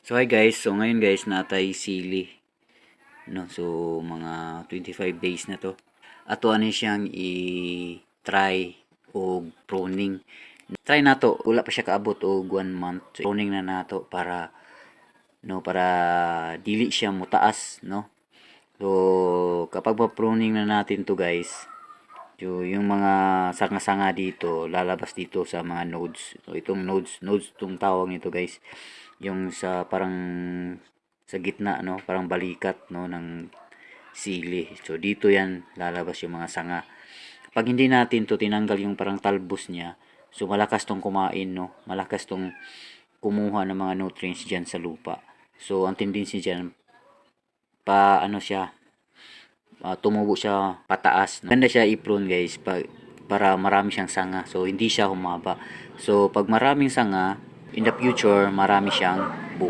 So hi guys, so ngayon guys natay sili no. So mga 25 days na to. Ato ani siyang i-try og pruning. Try nato, wala pa siya kaabot og 1 month. So, pruning na nato para dili siya mutaas no. So kapag pa-pruning na natin to guys, yung mga sanga-sanga dito lalabas dito sa mga nodes. So itong nodes tong tawag nito guys, yung sa parang sa gitna no, parang balikat no ng sili. So dito yan lalabas yung mga sanga. Pag hindi natin to tinanggal yung parang talbos niya, so malakas tong kumain no, malakas tong kumuha ng mga nutrients diyan sa lupa. So ang tendency diyan pa ano siya, tumubo siya pataas. Ganda siya i-prune guys para marami siyang sanga. So hindi siya humaba. So pag maraming sanga, in the future marami siyang bunga.